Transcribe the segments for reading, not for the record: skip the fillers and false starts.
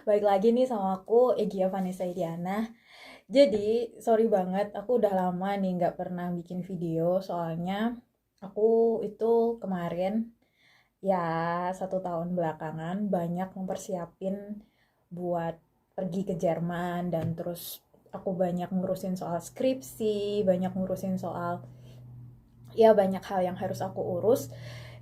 balik lagi nih sama aku, Egya Vanessa Idiana. Jadi, sorry banget, aku udah lama nih nggak pernah bikin video, soalnya aku itu kemarin, ya 1 tahun belakangan, banyak mempersiapin buat pergi ke Jerman, dan terus aku banyak ngurusin soal skripsi, banyak ngurusin soal, ya banyak hal yang harus aku urus.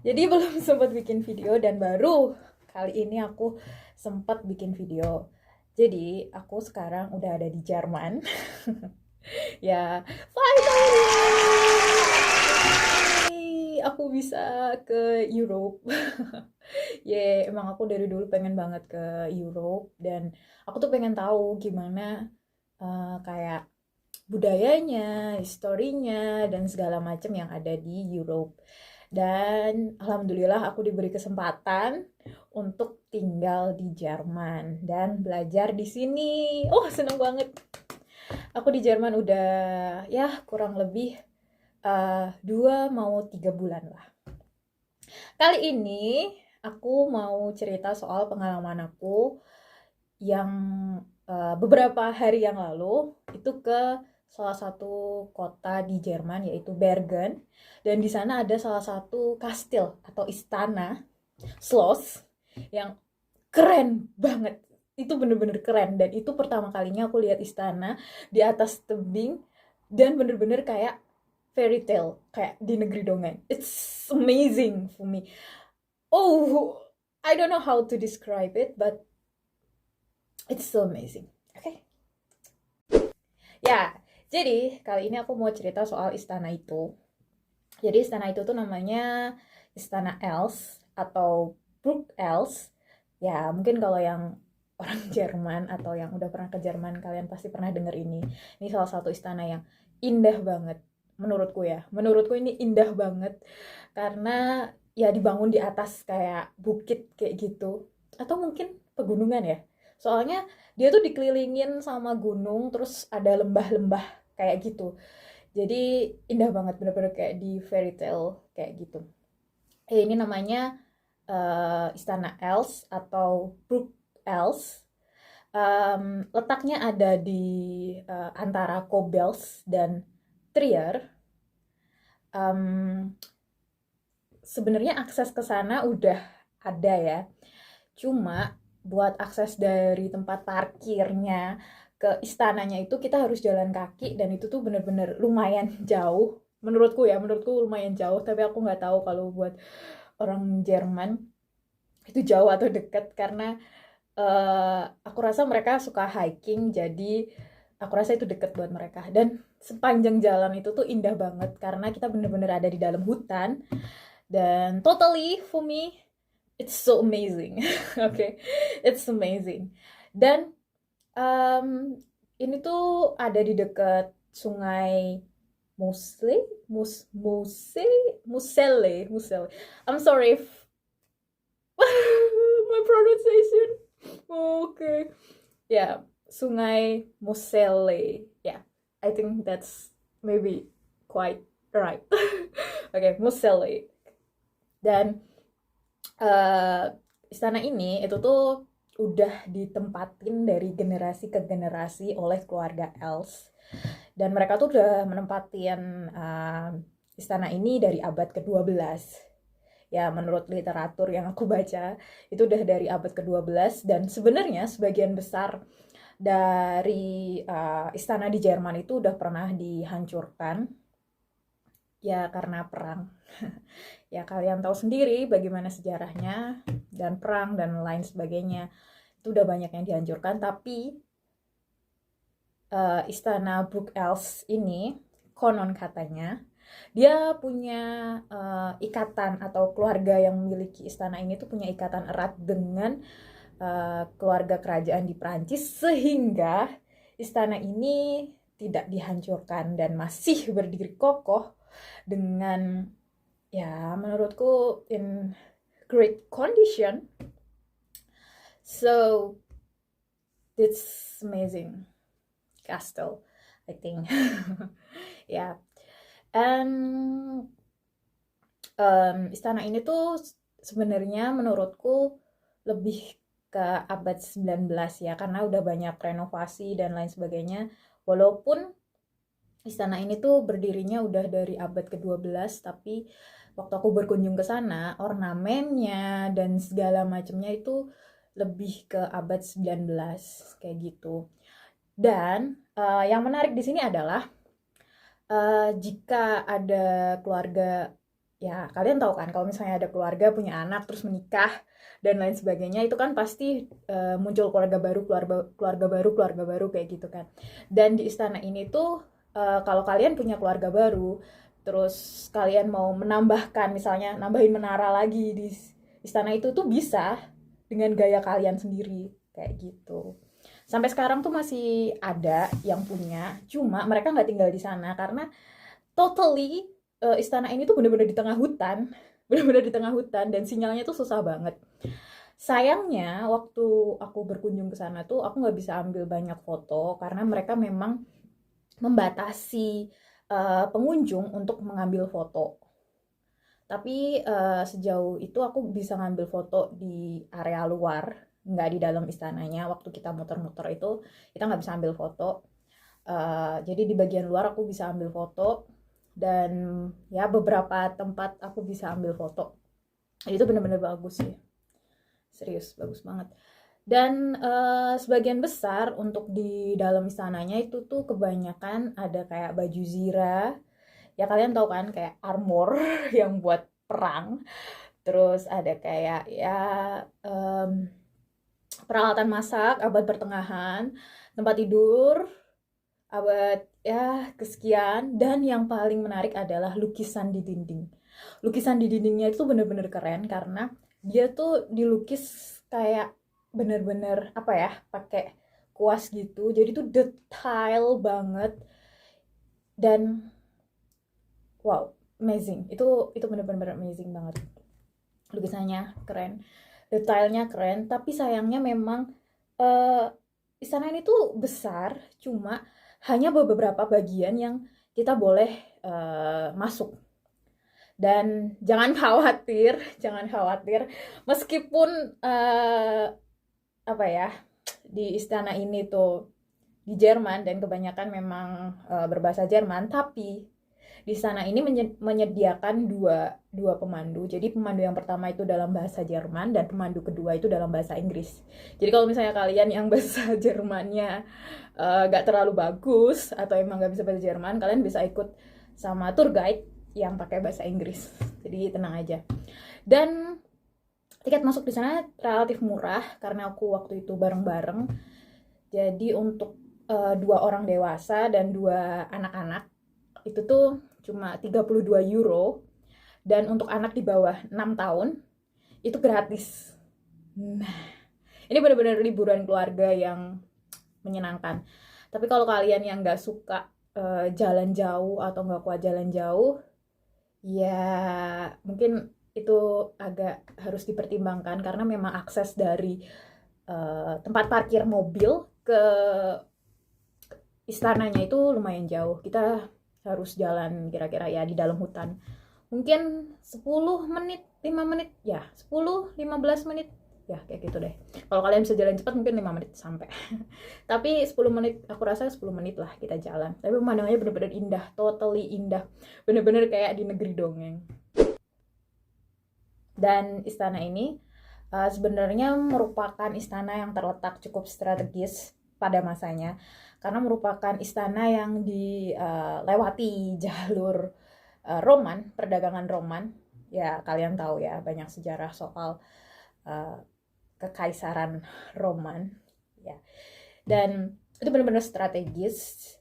Jadi belum sempat bikin video dan baru kali ini aku sempat bikin video. Jadi aku sekarang udah ada di Jerman. Ya, finally aku bisa ke Europe. Ya, emang aku dari dulu pengen banget ke Europe dan aku tuh pengen tahu gimana kayak budayanya, historinya, dan segala macam yang ada di Europe. Dan alhamdulillah aku diberi kesempatan untuk tinggal di Jerman dan belajar di sini. Oh, seneng banget. Aku di Jerman udah ya kurang lebih 2 mau 3 bulan lah. Kali ini aku mau cerita soal pengalaman aku yang beberapa hari yang lalu itu ke salah satu kota di Jerman yaitu Bergen, dan di sana ada salah satu kastil atau istana Schloss yang keren banget. Itu bener-bener keren, dan itu pertama kalinya aku lihat istana di atas tebing dan bener-bener kayak fairy tale, kayak di negeri dongeng. It's amazing for me. Oh, I don't know how to describe it, but it's so amazing. Oke. Okay? Ya, jadi kali ini aku mau cerita soal istana itu. Jadi istana itu tuh namanya Istana Els atau Burg Els. Ya, mungkin kalau yang orang Jerman atau yang udah pernah ke Jerman, kalian pasti pernah denger ini. Ini salah satu istana yang indah banget menurutku ya. Menurutku ini indah banget karena ya dibangun di atas kayak bukit kayak gitu. Atau mungkin pegunungan ya. Soalnya dia tuh dikelilingin sama gunung, terus ada lembah-lembah kayak gitu. Jadi indah banget, bener-bener kayak di fairy tale kayak gitu. Ini namanya Istana Els atau Brook Els. Letaknya ada di antara Kobels dan Trier. Um, Sebenarnya akses ke sana udah ada ya. Cuma buat akses dari tempat parkirnya ke istananya itu kita harus jalan kaki, dan itu tuh bener-bener lumayan jauh. Menurutku lumayan jauh, tapi aku nggak tahu kalau buat orang Jerman itu jauh atau deket, karena aku rasa mereka suka hiking, jadi aku rasa itu deket buat mereka. Dan sepanjang jalan itu tuh indah banget karena kita bener-bener ada di dalam hutan, dan totally for me it's so amazing. Oke, okay? It's amazing. Dan ini tuh ada di dekat sungai Mosle, Musele. I'm sorry if my pronunciation. Oke, okay. Ya, yeah, sungai Mosele. Ya, yeah, I think that's maybe quite right. Oke, okay, Mosele. Dan istana ini itu tuh udah ditempatin dari generasi ke generasi oleh keluarga Els, dan mereka tuh udah menempatin istana ini dari abad ke-12. Ya, menurut literatur yang aku baca itu udah dari abad ke-12, dan sebenarnya sebagian besar dari istana di Jerman itu udah pernah dihancurkan ya karena perang. Ya, kalian tahu sendiri bagaimana sejarahnya, dan perang dan lain sebagainya. Itu udah banyak yang dihancurkan, tapi istana Brook Els ini konon katanya dia punya ikatan, atau keluarga yang memiliki istana ini tuh punya ikatan erat dengan keluarga kerajaan di Prancis, sehingga istana ini tidak dihancurkan dan masih berdiri kokoh dengan, ya menurutku in great condition. So it's amazing castle, I think. Ya, and istana ini tuh sebenarnya menurutku lebih ke abad 19 ya, karena udah banyak renovasi dan lain sebagainya. Walaupun istana ini tuh berdirinya udah dari abad ke-12, tapi waktu aku berkunjung ke sana, ornamennya dan segala macamnya itu lebih ke abad 19 kayak gitu. Dan yang menarik di sini adalah jika ada keluarga, ya kalian tahu kan kalau misalnya ada keluarga punya anak terus menikah dan lain sebagainya, itu kan pasti muncul keluarga baru, keluarga baru kayak gitu kan. Dan di istana ini tuh kalau kalian punya keluarga baru, terus kalian mau menambahkan, misalnya nambahin menara lagi di istana itu tuh bisa dengan gaya kalian sendiri kayak gitu. Sampai sekarang tuh masih ada yang punya, cuma mereka nggak tinggal di sana karena totally istana ini tuh bener-bener di tengah hutan, bener-bener di tengah hutan dan sinyalnya tuh susah banget. Sayangnya waktu aku berkunjung ke sana tuh aku nggak bisa ambil banyak foto karena mereka memang membatasi pengunjung untuk mengambil foto. Tapi sejauh itu aku bisa ngambil foto di area luar, nggak di dalam istananya. Waktu kita muter-muter itu kita nggak bisa ambil foto. Jadi di bagian luar aku bisa ambil foto dan ya beberapa tempat aku bisa ambil foto. Itu bener-bener bagus sih, serius bagus banget. Dan sebagian besar untuk di dalam istananya itu tuh kebanyakan ada kayak baju zirah. Ya kalian tahu kan kayak armor yang buat perang. Terus ada kayak ya peralatan masak abad pertengahan, tempat tidur abad ya kesekian, dan yang paling menarik adalah lukisan di dinding. Lukisan di dindingnya itu bener-bener keren karena dia tuh dilukis kayak bener-bener apa ya, pakai kuas gitu. Jadi tuh detail banget dan wow, amazing. Itu bener-bener amazing banget. Lukisannya keren, detailnya keren, tapi sayangnya memang eh, istana ini tuh besar, cuma hanya beberapa bagian yang kita boleh masuk. Dan jangan khawatir, jangan khawatir, meskipun apa ya, di istana ini tuh di Jerman dan kebanyakan memang berbahasa Jerman, tapi di sana ini menyediakan dua pemandu. Jadi pemandu yang pertama itu dalam bahasa Jerman dan pemandu kedua itu dalam bahasa Inggris. Jadi kalau misalnya kalian yang bahasa Jermannya gak terlalu bagus atau emang gak bisa bahasa Jerman, kalian bisa ikut sama tour guide yang pakai bahasa Inggris. Jadi tenang aja. Dan tiket masuk di sana relatif murah karena aku waktu itu bareng-bareng. Jadi untuk 2 orang dewasa dan 2 anak-anak itu tuh cuma 32 euro, dan untuk anak di bawah 6 tahun itu gratis. Nah, ini benar-benar liburan keluarga yang menyenangkan. Tapi kalau kalian yang nggak suka jalan jauh atau nggak kuat jalan jauh, ya mungkin itu agak harus dipertimbangkan karena memang akses dari tempat parkir mobil ke istananya itu lumayan jauh. Kita harus jalan kira-kira ya di dalam hutan. Mungkin 10 menit, 5 menit, ya 10-15 menit. Ya kayak gitu deh. Kalau kalian bisa jalan cepat mungkin 5 menit sampai. Tapi 10 menit, aku rasa 10 menit lah kita jalan. Tapi pemandangannya bener-bener indah, totally indah. Bener-bener kayak di negeri dongeng. Dan istana ini sebenarnya merupakan istana yang terletak cukup strategis pada masanya karena merupakan istana yang dilewati jalur Roman, perdagangan Roman. Ya kalian tahu ya, banyak sejarah soal kekaisaran Roman ya. Dan itu benar-benar strategis.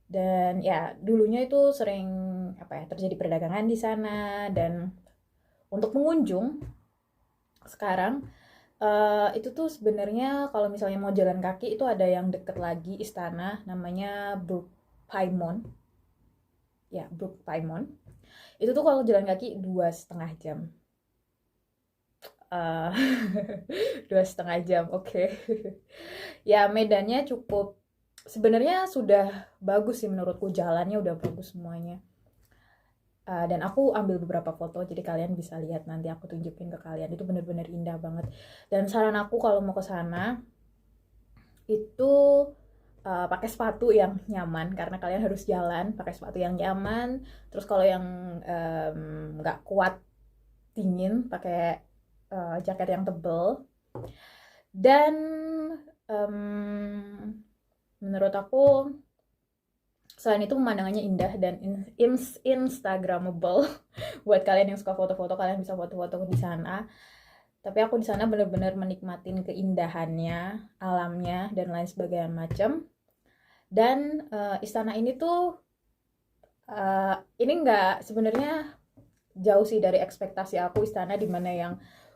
Dan ya dulunya itu sering apa ya, terjadi perdagangan di sana. Dan untuk pengunjung sekarang itu tuh sebenarnya kalau misalnya mau jalan kaki itu ada yang deket lagi istana namanya Burg Paimon. Ya, Burg Paimon. Itu tuh kalau jalan kaki 2,5 jam. Eh, 2,5 jam, oke. Ya medannya cukup, sebenarnya sudah bagus sih menurutku, jalannya udah bagus semuanya. Dan aku ambil beberapa foto, jadi kalian bisa lihat, nanti aku tunjukin ke kalian. Itu bener-bener indah banget. Dan saran aku kalau mau ke sana itu pakai sepatu yang nyaman, karena kalian harus jalan pakai sepatu yang nyaman. Terus kalau yang nggak kuat dingin, pakai jaket yang tebel. Dan menurut aku selain itu pemandangannya indah dan instagramable. Buat kalian yang suka foto-foto, kalian bisa foto-foto di sana. Tapi aku di sana benar-benar menikmatin keindahannya, alamnya, dan lain sebagainya macam. Dan istana ini tuh ini nggak, sebenarnya jauh sih dari ekspektasi aku. Istana di mana yang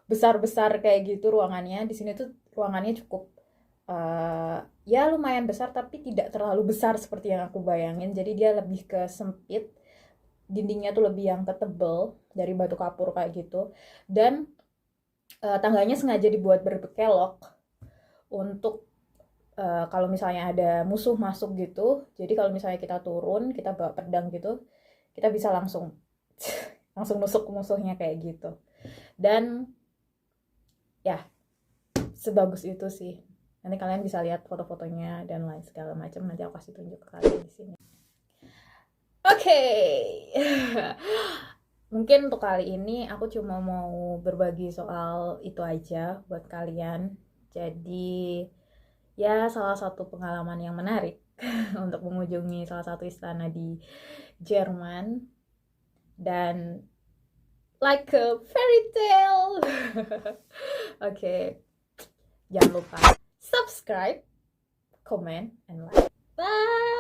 besar-besar kayak gitu ruangannya, di sini tuh ruangannya cukup ya lumayan besar, tapi tidak terlalu besar seperti yang aku bayangin. Jadi dia lebih ke sempit, dindingnya tuh lebih yang ketebel dari batu kapur kayak gitu. Dan tangganya sengaja dibuat berkelok untuk kalau misalnya ada musuh masuk gitu. Jadi kalau misalnya kita turun, kita bawa pedang gitu, kita bisa langsung langsung nusuk musuhnya kayak gitu. Dan ya sebagus itu sih. Nanti kalian bisa lihat foto-fotonya dan lain segala macam. Nanti aku kasih tunjuk ke kalian di sini. Oke. Mungkin untuk kali ini aku cuma mau berbagi soal itu aja buat kalian. Jadi ya salah satu pengalaman yang menarik untuk mengunjungi salah satu istana di Jerman. Dan like a fairy tale. Oke. Jangan lupa subscribe, comment, and like. Bye!